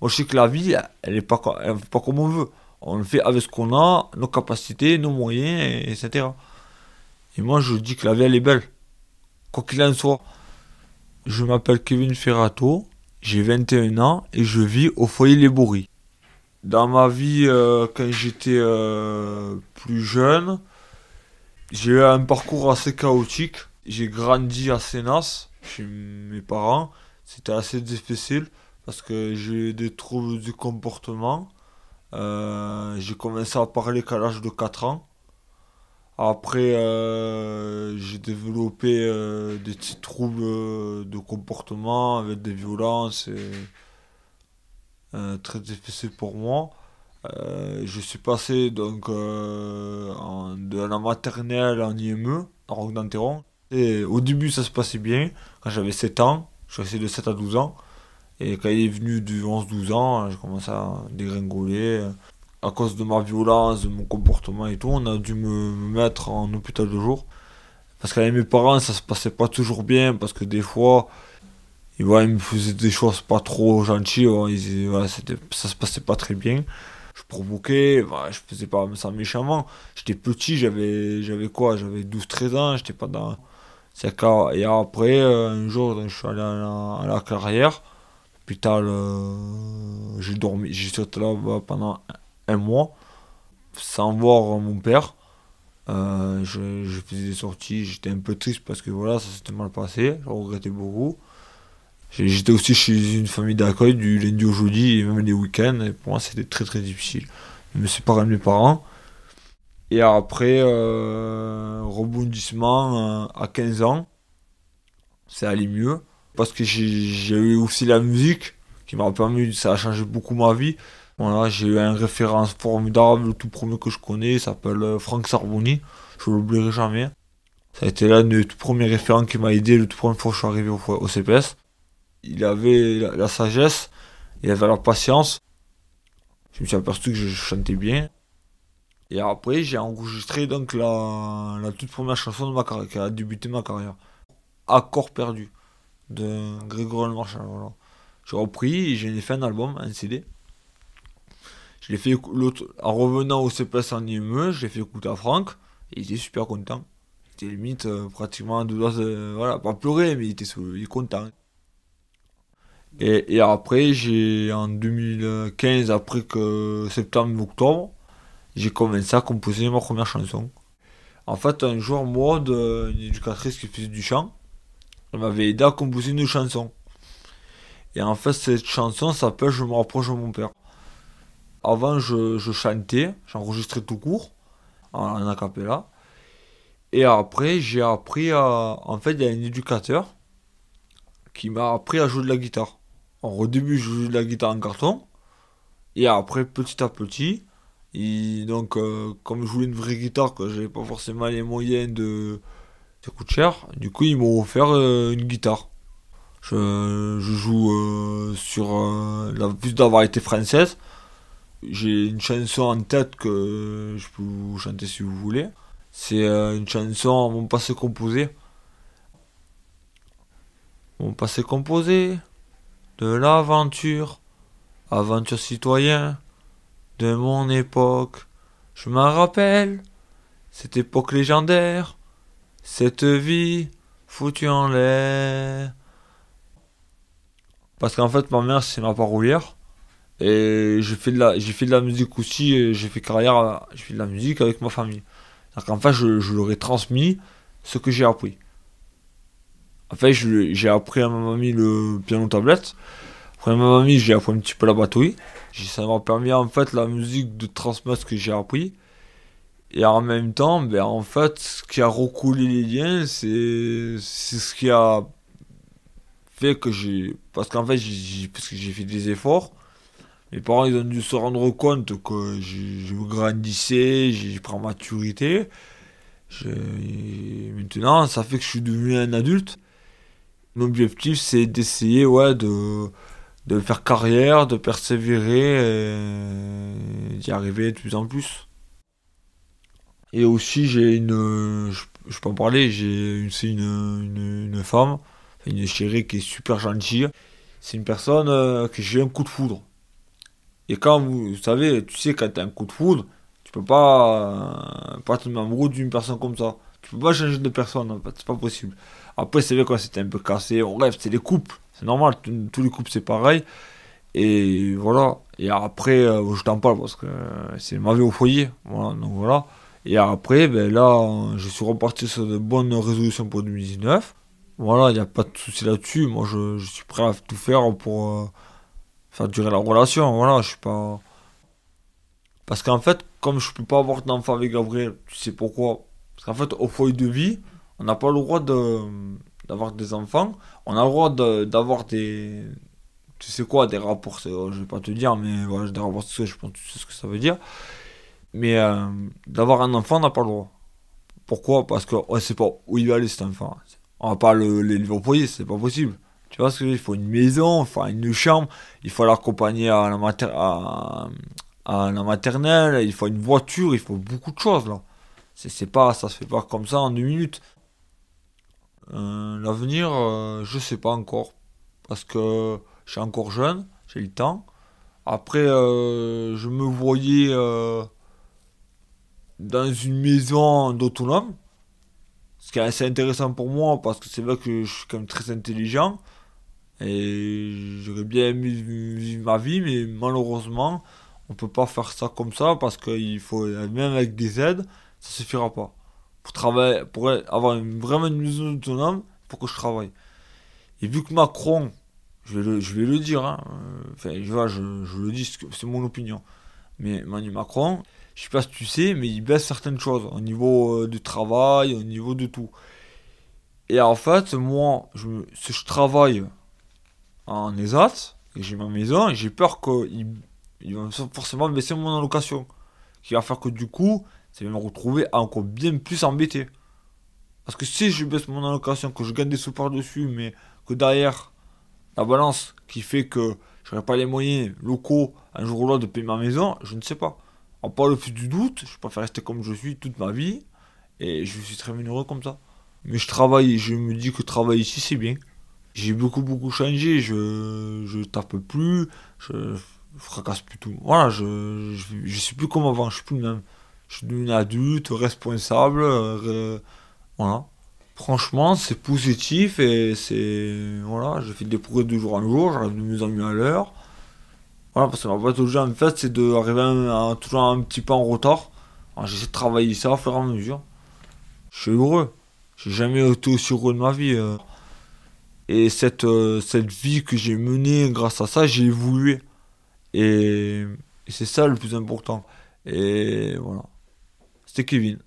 Moi, je sais que la vie, elle est pas, elle fait pas comme on veut. On le fait avec ce qu'on a, nos capacités, nos moyens, etc. Et moi, je dis que la vie, elle est belle. Quoi qu'il en soit. Je m'appelle Kevin Ferrato, j'ai 21 ans et je vis au foyer Les Bourris. Dans ma vie, quand j'étais plus jeune, j'ai eu un parcours assez chaotique. J'ai grandi à Sénas, chez mes parents. C'était assez difficile parce que j'ai eu des troubles du comportement. J'ai commencé à parler qu'à l'âge de 4 ans. Après, j'ai développé des petits troubles de comportement avec des violences et très difficile pour moi. Je suis passé donc de la maternelle en IME, en Roque d'Enterron. Et au début, ça se passait bien. Quand j'avais 7 ans, je suis resté de 7 à 12 ans. Et quand il est venu du 11-12 ans, j'ai commencé à dégringoler. À cause de ma violence, de mon comportement et tout, on a dû me mettre en hôpital de jour. Parce qu'avec mes parents, ça se passait pas toujours bien, parce que des fois, ils me faisaient des choses pas trop gentilles, ouais, ça se passait pas très bien. Je provoquais, ouais, je faisais pas ça méchamment. J'étais petit, j'avais quoi? J'avais 12 13 ans, j'étais pas dans. Et après, un jour, donc, je suis allé à la carrière, hôpital, j'ai dormi, j'ai sauté là-bas pendant un mois, sans voir mon père. Je faisais des sorties, j'étais un peu triste parce que voilà, ça s'était mal passé, je regrettais beaucoup. J'étais aussi chez une famille d'accueil du lundi au jeudi et même les week-ends, et pour moi c'était très très difficile. Je me séparais de mes parents. Et après, rebondissement à 15 ans, ça allait mieux. Parce que j'ai eu aussi la musique qui m'a permis, ça a changé beaucoup ma vie. Voilà, j'ai eu un référence formidable, le tout premier que je connais, il s'appelle Franck Sarboni, je l'oublierai jamais. Ça a été l'un des tout premiers référents qui m'a aidé le tout premier fois que je suis arrivé au CPS. Il avait la sagesse, il avait la patience. Je me suis aperçu que je chantais bien. Et après, j'ai enregistré donc la toute première chanson de ma carrière, qui a débuté ma carrière. Accord perdu, de Grégory Le Marchal. Voilà. J'ai repris et j'ai fait un album, un CD. Je l'ai fait en revenant au CPS en IME, je l'ai fait écouter à Franck, et il était super content. Il était limite pratiquement à deux doigts, voilà, pas pleurer, mais il est content. Et après, j'ai en 2015, après que septembre-octobre, j'ai commencé à composer ma première chanson. En fait, un jour, Maud, une éducatrice qui faisait du chant, elle m'avait aidé à composer une chanson. Et en fait, cette chanson s'appelle Je me rapproche de mon père. Avant, je chantais, j'enregistrais tout court, en a cappella. Et après, j'ai appris à. En fait, il y a un éducateur qui m'a appris à jouer de la guitare. Alors, au début, je jouais de la guitare en carton. Et après, petit à petit, donc, comme je voulais une vraie guitare, que j'avais pas forcément les moyens de. Ça coûte cher. Du coup, ils m'ont offert une guitare. Je joue sur la plus de la variété française. J'ai une chanson en tête que je peux vous chanter si vous voulez. C'est une chanson Mon passé composé. Mon passé composé de l'aventure, aventure citoyen de mon époque. Je m'en rappelle, cette époque légendaire, cette vie foutue en l'air. Parce qu'en fait, ma mère, c'est ma parolière. Et j'ai fait de la musique aussi, et j'ai fait carrière, j'ai fait de la musique avec ma famille. Donc en fait, je leur ai transmis ce que j'ai appris. En fait, j'ai appris à ma mamie le piano tablette. Après ma mamie, j'ai appris un petit peu la batterie. Ça m'a permis en fait la musique de transmettre ce que j'ai appris. Et en même temps, ben, en fait, ce qui a recoulé les liens, c'est ce qui a fait que j'ai. Parce qu'en fait, parce que j'ai fait des efforts. Mes parents, ils ont dû se rendre compte que je grandissais, j'ai pris en maturité. Maintenant, ça fait que je suis devenu un adulte. L'objectif, c'est d'essayer, ouais, de faire carrière, de persévérer et d'y arriver de plus en plus. Et aussi, je peux en parler, c'est une femme, une chérie qui est super gentille. C'est une personne que j'ai un coup de foudre. Et quand vous savez, tu sais, quand t'as un coup de foudre, tu peux pas tomber amoureux d'une personne comme ça. Tu peux pas changer de personne, en fait, c'est pas possible. Après, c'est vrai quand c'était un peu cassé, on rêve, c'est les couples. C'est normal, tous les couples c'est pareil. Et voilà. Et après, je t'en parle parce que c'est ma vie au foyer. Voilà, donc voilà. Et après, ben là, je suis reparti sur de bonnes résolutions pour 2019. Voilà, il n'y a pas de souci là-dessus. Moi, je suis prêt à tout faire pour faire durer la relation. Voilà, je suis pas. Parce qu'en fait, comme je peux pas avoir d'enfant avec Gabriel, tu sais pourquoi? Parce qu'en fait, au foyer de vie, on n'a pas le droit d'avoir des enfants. On a le droit d'avoir des. Tu sais quoi, des rapports, je vais pas te dire, mais voilà, des rapports sexuels, je pense que tu sais ce que ça veut dire. Mais d'avoir un enfant, on n'a pas le droit. Pourquoi? Parce qu'on ne sait pas où il va aller cet enfant. On va pas l'élever au foyer, c'est pas possible. Tu vois ce que je veux dire? Il faut une maison, il faut une chambre, il faut l'accompagner à la maternelle, il faut une voiture, il faut beaucoup de choses là. C'est pas, ça se fait pas comme ça en 2 minutes. L'avenir, je sais pas encore. Parce que je suis encore jeune, j'ai le temps. Après, je me voyais dans une maison d'autonome. Ce qui est assez intéressant pour moi parce que c'est vrai que je suis quand même très intelligent. Et j'aurais bien aimé vivre ma vie, mais malheureusement, on peut pas faire ça comme ça parce qu'il faut, même avec des aides, ça suffira pas. Pour travailler, pour avoir vraiment une maison autonome, il faut que je travaille. Et vu que Macron, je vais le dire, hein, enfin, je le dis, c'est mon opinion. Mais Emmanuel Macron, je sais pas si tu sais, mais il baisse certaines choses au niveau du travail, au niveau de tout. Et en fait, moi, si je travaille en ESAT, et j'ai ma maison, et j'ai peur qu'il va forcément baisser mon allocation. Qui va faire que du coup, ça va me retrouver encore bien plus embêté. Parce que si je baisse mon allocation, que je gagne des sous par-dessus, mais que derrière, la balance qui fait que je n'aurai pas les moyens locaux un jour ou l'autre de payer ma maison, je ne sais pas. En pas le fil du doute, je préfère rester comme je suis toute ma vie, et je suis très bien heureux comme ça. Mais je travaille, je me dis que travailler ici c'est bien. J'ai beaucoup changé, je tape plus, je fracasse plus tout. Voilà, je suis plus comme avant, je suis plus le même. Je suis devenu adulte, responsable, voilà. Franchement, c'est positif et c'est. Voilà, je fais des progrès de jour en jour, j'arrive de mieux en mieux à l'heure. Voilà, parce que ma boîte aux en fait, c'est d'arriver toujours un petit peu en retard. Alors, j'essaie de travailler ça au fur et à mesure. Je suis heureux. J'ai jamais été aussi heureux de ma vie. Et cette vie que j'ai menée, grâce à ça, j'ai évolué. Et c'est ça le plus important. Et voilà. C'était Kevin.